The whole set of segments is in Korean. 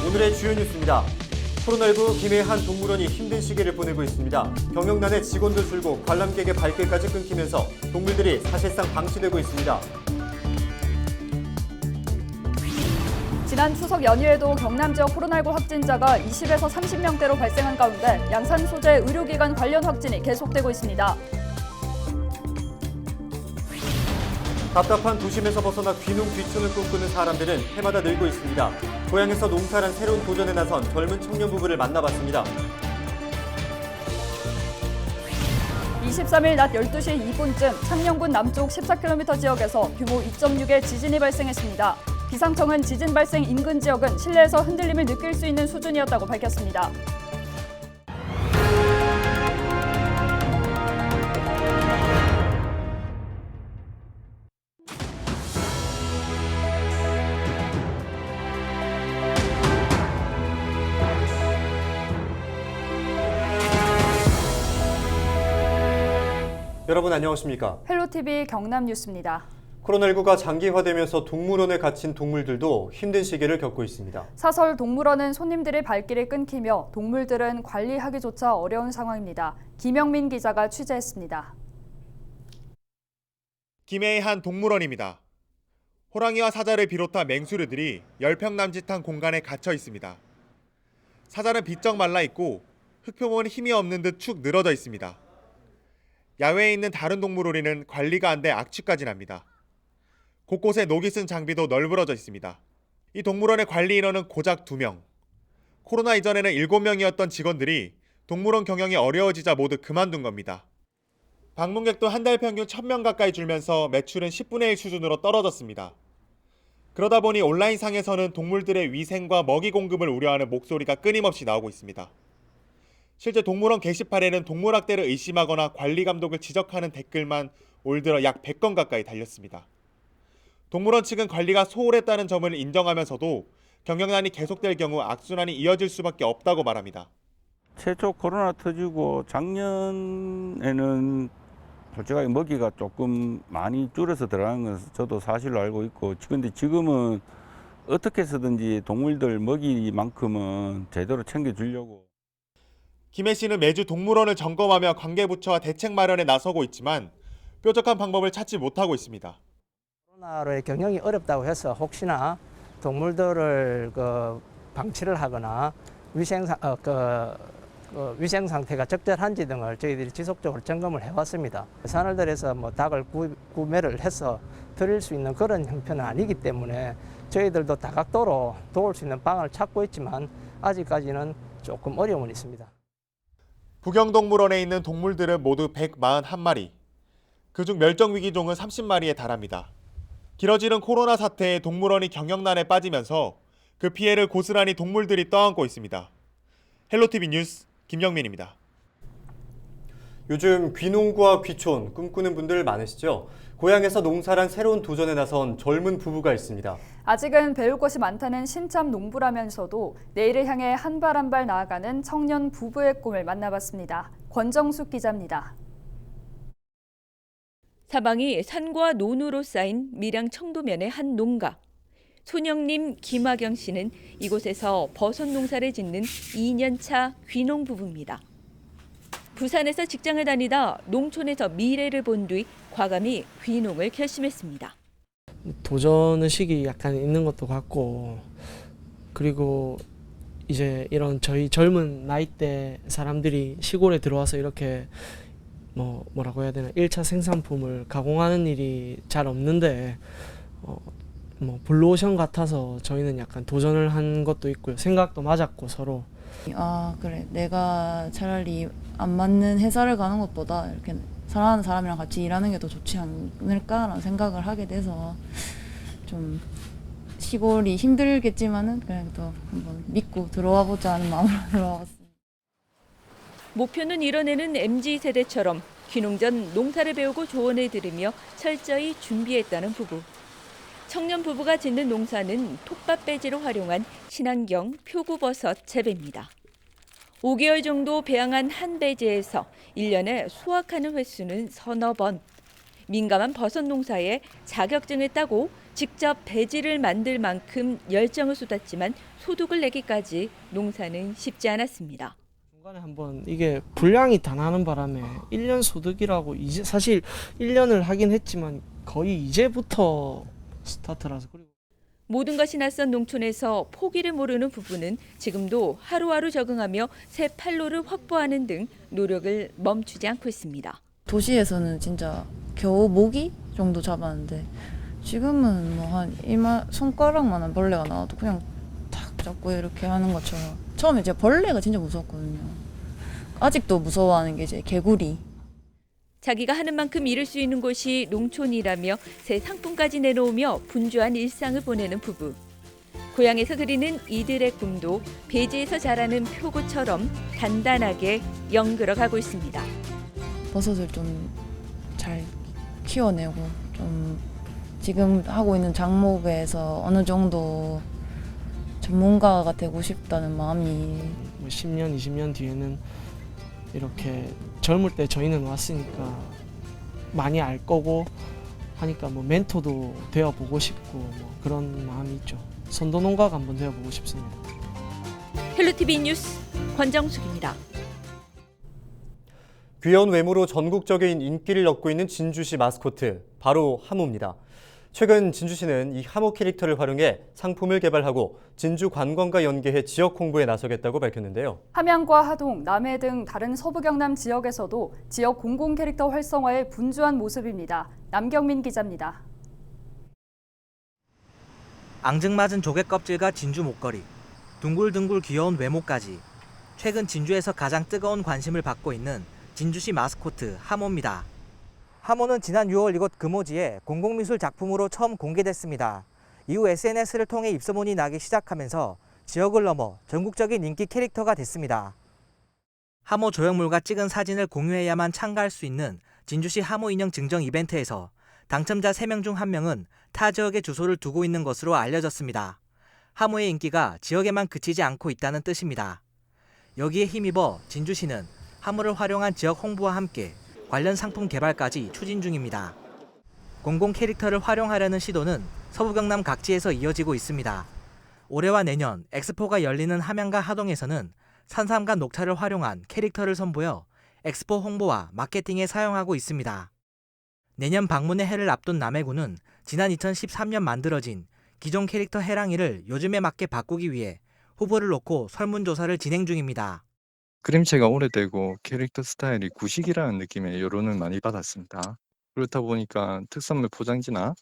오늘의 주요 뉴스입니다. 코로나19 김해의 한 동물원이 힘든 시기를 보내고 있습니다. 경영난에 직원도 줄고 관람객의 발길까지 끊기면서 동물들이 사실상 방치되고 있습니다. 지난 추석 연휴에도 경남 지역 코로나19 확진자가 20에서 30명대로 발생한 가운데 양산 소재 의료기관 관련 확진이 계속되고 있습니다. 답답한 도심에서 벗어나 귀농 귀촌을 꿈꾸는 사람들은 해마다 늘고 있습니다. 고향에서 농사란 새로운 도전에 나선 젊은 청년 부부를 만나봤습니다. 23일 낮 12시 2분쯤 창녕군 남쪽 14km 지역에서 규모 2.6의 지진이 발생했습니다. 기상청은 지진 발생 인근 지역은 실내에서 흔들림을 느낄 수 있는 수준이었다고 밝혔습니다. 여러분 안녕하십니까? 헬로TV 경남 뉴스입니다. 코로나19가 장기화되면서 동물원에 갇힌 동물들도 힘든 시기를 겪고 있습니다. 사설 동물원은 손님들의 발길이 끊기며 동물들은 관리하기조차 어려운 상황입니다. 김영민 기자가 취재했습니다. 김해의 한 동물원입니다. 호랑이와 사자를 비롯한 맹수류들이 10평 남짓한 공간에 갇혀 있습니다. 사자는 비쩍 말라 있고 흙표면은 힘이 없는 듯 축 늘어져 있습니다. 야외에 있는 다른 동물원에는 관리가 안 돼 악취까지 납니다. 곳곳에 녹이 쓴 장비도 널브러져 있습니다. 이 동물원의 관리 인원은 고작 2명. 코로나 이전에는 7명이었던 직원들이 동물원 경영이 어려워지자 모두 그만둔 겁니다. 방문객도 한 달 평균 1,000명 가까이 줄면서 매출은 10분의 1 수준으로 떨어졌습니다. 그러다 보니 온라인상에서는 동물들의 위생과 먹이 공급을 우려하는 목소리가 끊임없이 나오고 있습니다. 실제 동물원 게시판에는 동물학대를 의심하거나 관리 감독을 지적하는 댓글만 올 들어 약 100건 가까이 달렸습니다. 동물원 측은 관리가 소홀했다는 점을 인정하면서도 경영난이 계속될 경우 악순환이 이어질 수밖에 없다고 말합니다. 최초 코로나 터지고 작년에는 솔직하게 먹이가 조금 많이 줄여서 들어간 것은 저도 사실로 알고 있고, 그런데 지금은 어떻게 해서든지 동물들 먹이만큼은 제대로 챙겨주려고. 김해시는 매주 동물원을 점검하며 관계부처와 대책 마련에 나서고 있지만 뾰족한 방법을 찾지 못하고 있습니다. 코로나로 경영이 어렵다고 해서 혹시나 동물들을 방치를 하거나 위생 상태가 적절한지 등을 저희들이 지속적으로 점검을 해왔습니다. 산을들에서 닭을 구매를 해서 드릴 수 있는 그런 형편은 아니기 때문에 저희들도 다각도로 도울 수 있는 방안을 찾고 있지만 아직까지는 조금 어려움은 있습니다. 부경동물원에 있는 동물들은 모두 141마리, 그중 멸종위기종은 30마리에 달합니다. 길어지는 코로나 사태에 동물원이 경영난에 빠지면서 그 피해를 고스란히 동물들이 떠안고 있습니다. 헬로티비 뉴스 김영민입니다. 요즘 귀농과 귀촌 꿈꾸는 분들 많으시죠? 고향에서 농사란 새로운 도전에 나선 젊은 부부가 있습니다. 아직은 배울 것이 많다는 신참 농부라면서도 내일을 향해 한 발 한 발 나아가는 청년 부부의 꿈을 만나봤습니다. 권정숙 기자입니다. 사방이 산과 논으로 쌓인 밀양 청도면의 한 농가. 손영님, 김화경 씨는 이곳에서 버섯 농사를 짓는 2년차 귀농 부부입니다. 부산에서 직장을 다니다 농촌에서 미래를 본 뒤 과감히 귀농을 결심했습니다. 도전의식이 약간 있는 것도 같고, 그리고 이제 이런 저희 젊은 나이대 사람들이 시골에 들어와서 이렇게 뭐라고 해야 되나 1차 생산품을 가공하는 일이 잘 없는데 블루오션 같아서 저희는 약간 도전을 한 것도 있고요. 생각도 맞았고 서로. 아 그래, 내가 차라리 안 맞는 회사를 가는 것보다 이렇게 사랑하는 사람이랑 같이 일하는 게 더 좋지 않을까라는 생각을 하게 돼서 좀 시골이 힘들겠지만은 그래도 한번 믿고 들어와 보자 하는 마음으로 들어왔습니다. 목표는 이뤄내는 MZ세대처럼 귀농 전 농사를 배우고 조언을 들으며 철저히 준비했다는 부부. 청년 부부가 짓는 농사는 톱밥배지로 활용한 친환경 표구버섯 재배입니다. 5개월 정도 배양한 한 배지에서 1년에 수확하는 횟수는 서너 번. 민감한 버섯 농사에 자격증을 따고 직접 배지를 만들 만큼 열정을 쏟았지만 소득을 내기까지 농사는 쉽지 않았습니다. 중간에 한번 이게 불량이 다 나는 바람에 1년 소득이라고 이제 사실 1년을 하긴 했지만 거의 이제부터 스타트라서. 그리고 모든 것이 낯선 농촌에서 포기를 모르는 부부는 지금도 하루하루 적응하며 새 판로를 확보하는 등 노력을 멈추지 않고 있습니다. 도시에서는 진짜 겨우 모기 정도 잡았는데 지금은 뭐 한 이마 손가락만한 벌레가 나와도 그냥 탁 잡고 이렇게 하는 것처럼. 처음에 제가 벌레가 진짜 무서웠거든요. 아직도 무서워하는 게 이제 개구리. 자기가 하는 만큼 일을 수 있는 곳이 농촌이라며 새 상품까지 내놓으며 분주한 일상을 보내는 부부. 고향에서 그리는 이들의 꿈도 배지에서 자라는 표고처럼 단단하게 연결어 가고 있습니다. 버섯을 좀 잘 키워내고 좀 지금 하고 있는 작목에서 어느 정도 전문가가 되고 싶다는 마음이. 뭐 10년, 20년 뒤에는 이렇게 젊을 때 저희는 왔으니까 많이 알 거고 하니까 뭐 멘토도 되어보고 싶고 뭐 그런 마음이 있죠. 선도 농가가 한번 되어보고 싶습니다. 헬로티비 뉴스 권정숙입니다. 귀여운 외모로 전국적인 인기를 얻고 있는 진주시 마스코트, 바로 하모입니다. 최근 진주시는 이 하모 캐릭터를 활용해 상품을 개발하고 진주 관광과 연계해 지역 홍보에 나서겠다고 밝혔는데요. 함양과 하동, 남해 등 다른 서부 경남 지역에서도 지역 공공 캐릭터 활성화에 분주한 모습입니다. 남경민 기자입니다. 앙증맞은 조개 껍질과 진주 목걸이, 둥글둥글 귀여운 외모까지 최근 진주에서 가장 뜨거운 관심을 받고 있는 진주시 마스코트 하모입니다. 하모는 지난 6월 이곳 금오지에 공공미술 작품으로 처음 공개됐습니다. 이후 SNS를 통해 입소문이 나기 시작하면서 지역을 넘어 전국적인 인기 캐릭터가 됐습니다. 하모 조형물과 찍은 사진을 공유해야만 참가할 수 있는 진주시 하모 인형 증정 이벤트에서 당첨자 3명 중 1명은 타 지역에 주소를 두고 있는 것으로 알려졌습니다. 하모의 인기가 지역에만 그치지 않고 있다는 뜻입니다. 여기에 힘입어 진주시는 하모를 활용한 지역 홍보와 함께 관련 상품 개발까지 추진 중입니다. 공공 캐릭터를 활용하려는 시도는 서부 경남 각지에서 이어지고 있습니다. 올해와 내년 엑스포가 열리는 함양과 하동에서는 산삼과 녹차를 활용한 캐릭터를 선보여 엑스포 홍보와 마케팅에 사용하고 있습니다. 내년 방문의 해를 앞둔 남해군은 지난 2013년 만들어진 기존 캐릭터 해랑이를 요즘에 맞게 바꾸기 위해 후보를 놓고 설문조사를 진행 중입니다. 그림체가 오래되고 캐릭터 스타일이 구식이라는 느낌의 여론을 많이 받았습니다. 그렇다 보니까 특산물 포장지나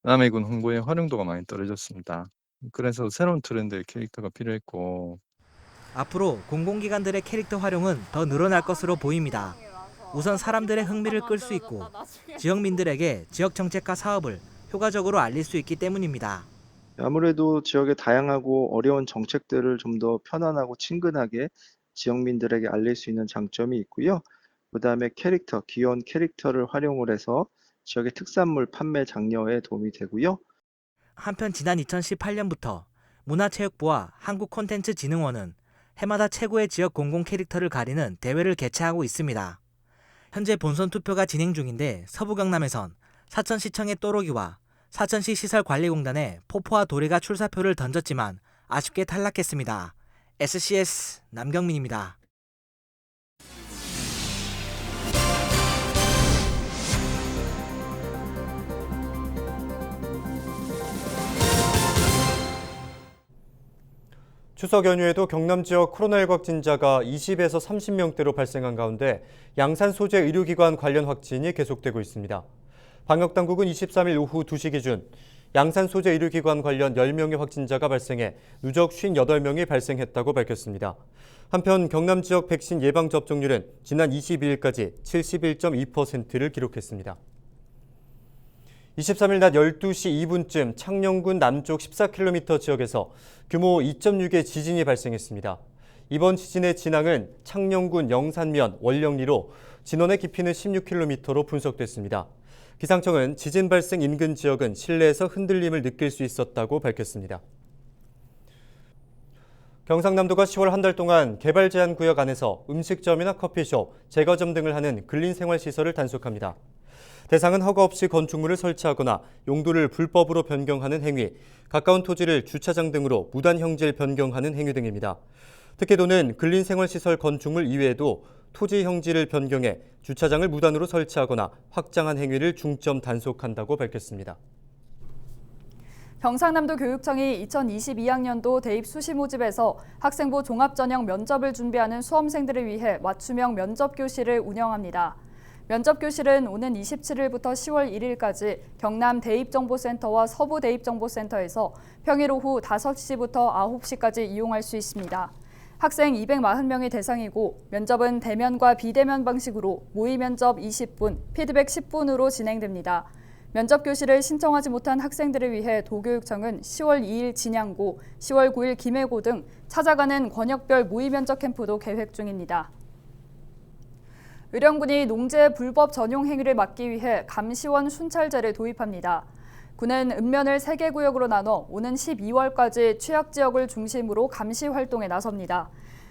남해군 홍보의 활용도가 많이 떨어졌습니다. 그래서 새로운 트렌드의 캐릭터가 필요했고, 앞으로 공공기관들의 캐릭터 활용은 더 늘어날 것으로 보입니다. 우선 사람들의 흥미를 끌 수 있고 지역민들에게 지역 정책과 사업을 효과적으로 알릴 수 있기 때문입니다. 아무래도 지역의 다양하고 어려운 정책들을 좀 더 편안하고 친근하게 지역민들에게 알릴 수 있는 장점이 있고요. 그다음에 캐릭터, 귀여운 캐릭터를 활용을 해서 지역의 특산물 판매 장려에 도움이 되고요. 한편 지난 2018년부터 문화체육부와 한국콘텐츠진흥원은 해마다 최고의 지역 공공 캐릭터를 가리는 대회를 개최하고 있습니다. 현재 본선 투표가 진행 중인데 서부 경남에선 사천시청의 또로기와 사천시 시설관리공단의 포포와 도리가 출사표를 던졌지만 아쉽게 탈락했습니다. SCS 남경민입니다. 추석 연휴에도 경남 지역 코로나19 확진자가 20에서 30명대로 발생한 가운데 양산 소재 의료기관 관련 확진이 계속되고 있습니다. 방역당국은 23일 오후 2시 기준 양산 소재 의료기관 관련 10명의 확진자가 발생해 누적 58명이 발생했다고 밝혔습니다. 한편 경남 지역 백신 예방 접종률은 지난 22일까지 71.2%를 기록했습니다. 23일 낮 12시 2분쯤 창녕군 남쪽 14km 지역에서 규모 2.6의 지진이 발생했습니다. 이번 지진의 진앙은 창녕군 영산면 원령리로 진원의 깊이는 16km로 분석됐습니다. 기상청은 지진 발생 인근 지역은 실내에서 흔들림을 느낄 수 있었다고 밝혔습니다. 경상남도가 10월 한 달 동안 개발 제한 구역 안에서 음식점이나 커피숍, 제과점 등을 하는 근린생활시설을 단속합니다. 대상은 허가 없이 건축물을 설치하거나 용도를 불법으로 변경하는 행위, 가까운 토지를 주차장 등으로 무단 형질 변경하는 행위 등입니다. 특혜도는 근린생활시설 건축물 이외에도 토지 형질을 변경해 주차장을 무단으로 설치하거나 확장한 행위를 중점 단속한다고 밝혔습니다. 경상남도 교육청이 2022학년도 대입 수시 모집에서 학생부 종합전형 면접을 준비하는 수험생들을 위해 맞춤형 면접교실을 운영합니다. 면접교실은 오는 27일부터 10월 1일까지 경남 대입정보센터와 서부대입정보센터에서 평일 오후 5시부터 9시까지 이용할 수 있습니다. 학생 240명이 대상이고 면접은 대면과 비대면 방식으로 모의 면접 20분, 피드백 10분으로 진행됩니다. 면접교실을 신청하지 못한 학생들을 위해 도교육청은 10월 2일 진양고, 10월 9일 김해고 등 찾아가는 권역별 모의 면접 캠프도 계획 중입니다. 의령군이 농재 불법 전용 행위를 막기 위해 감시원 순찰제를 도입합니다. 군은 읍면을 3개 구역으로 나눠 오는 12월까지 취약 지역을 중심으로 감시 활동에 나섭니다.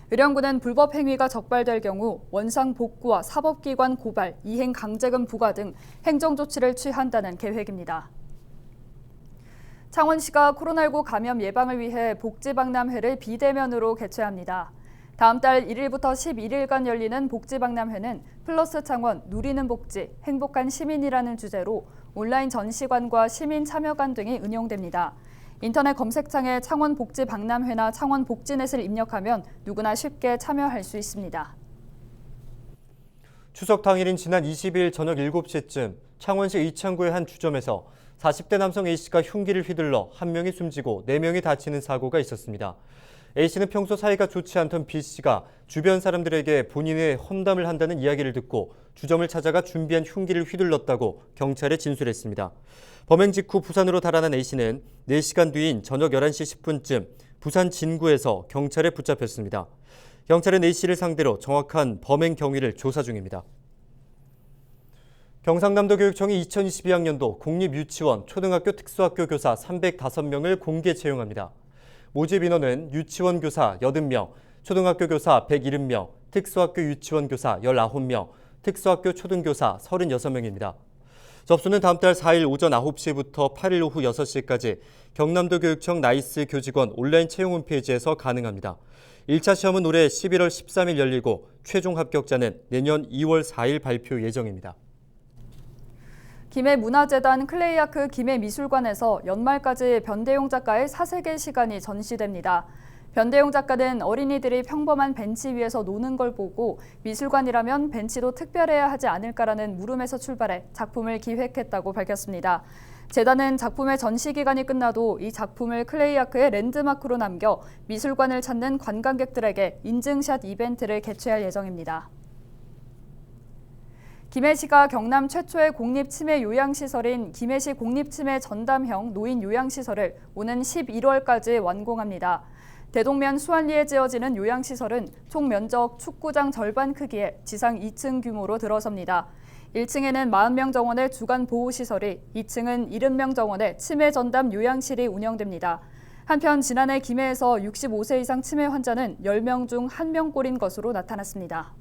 의령군은 불법 행위가 적발될 경우 원상 복구와 사법기관 고발, 이행 강제금 부과 등 행정조치를 취한다는 계획입니다. 창원시가 코로나19 감염 예방을 위해 복지박람회를 비대면으로 개최합니다. 다음 달 1일부터 11일간 열리는 복지박람회는 플러스 창원, 누리는 복지, 행복한 시민이라는 주제로 온라인 전시관과 시민 참여관 등이 운영됩니다. 인터넷 검색창에 창원복지박람회나 창원복지넷을 입력하면 누구나 쉽게 참여할 수 있습니다. 추석 당일인 지난 20일 저녁 7시쯤 창원시 의창구의 한 주점에서 40대 남성 A씨가 흉기를 휘둘러 1명이 숨지고 4명이 다치는 사고가 있었습니다. A씨는 평소 사이가 좋지 않던 B씨가 주변 사람들에게 본인의 험담을 한다는 이야기를 듣고 주점을 찾아가 준비한 흉기를 휘둘렀다고 경찰에 진술했습니다. 범행 직후 부산으로 달아난 A씨는 4시간 뒤인 저녁 11시 10분쯤 부산 진구에서 경찰에 붙잡혔습니다. 경찰은 A씨를 상대로 정확한 범행 경위를 조사 중입니다. 경상남도 교육청이 2022학년도 공립유치원, 초등학교 특수학교 교사 305명을 공개 채용합니다. 모집 인원은 유치원 교사 80명, 초등학교 교사 170명, 특수학교 유치원 교사 19명, 특수학교 초등교사 36명입니다. 접수는 다음 달 4일 오전 9시부터 8일 오후 6시까지 경남도 교육청 나이스 교직원 온라인 채용 홈페이지에서 가능합니다. 1차 시험은 올해 11월 13일 열리고 최종 합격자는 내년 2월 4일 발표 예정입니다. 김해문화재단 클레이아크 김해미술관에서 연말까지 변대용 작가의 사색의 시간이 전시됩니다. 변대용 작가는 어린이들이 평범한 벤치 위에서 노는 걸 보고 미술관이라면 벤치도 특별해야 하지 않을까라는 물음에서 출발해 작품을 기획했다고 밝혔습니다. 재단은 작품의 전시 기간이 끝나도 이 작품을 클레이아크의 랜드마크로 남겨 미술관을 찾는 관광객들에게 인증샷 이벤트를 개최할 예정입니다. 김해시가 경남 최초의 공립치매 요양시설인 김해시 공립치매 전담형 노인 요양시설을 오는 11월까지 완공합니다. 대동면 수안리에 지어지는 요양시설은 총 면적 축구장 절반 크기의 지상 2층 규모로 들어섭니다. 1층에는 40명 정원의 주간 보호시설이, 2층은 70명 정원의 치매 전담 요양실이 운영됩니다. 한편 지난해 김해에서 65세 이상 치매 환자는 10명 중 1명꼴인 것으로 나타났습니다.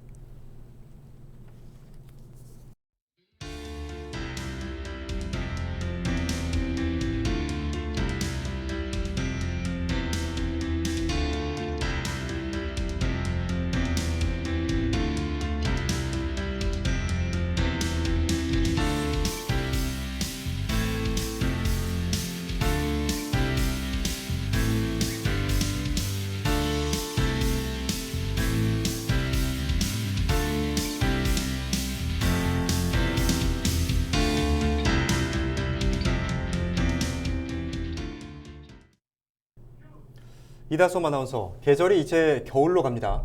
이다솜 아나운서, 계절이 이제 겨울로 갑니다.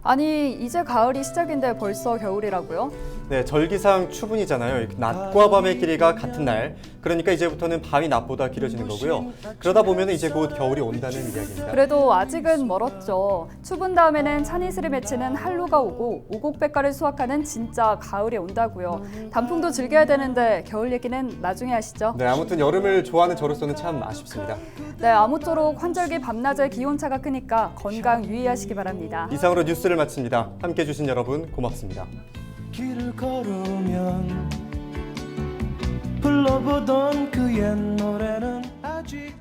아니, 이제 가을이 시작인데 벌써 겨울이라고요? 네, 절기상 추분이잖아요. 낮과 밤의 길이가 같은 날. 그러니까 이제부터는 밤이 낮보다 길어지는 거고요. 그러다 보면 이제 곧 겨울이 온다는 이야기입니다. 그래도 아직은 멀었죠. 추분 다음에는 찬이슬을 맺히는 한루가 오고 오곡백과를 수확하는 진짜 가을이 온다고요. 단풍도 즐겨야 되는데 겨울 얘기는 나중에 하시죠. 네, 아무튼 여름을 좋아하는 저로서는 참 아쉽습니다. 네, 아무쪼록 환절기 밤낮의 기온차가 크니까 건강 유의하시기 바랍니다. 이상으로 뉴스를 마칩니다. 함께해 주신 여러분 고맙습니다. 길을 걸으면 불러보던 그 옛 노래는 아직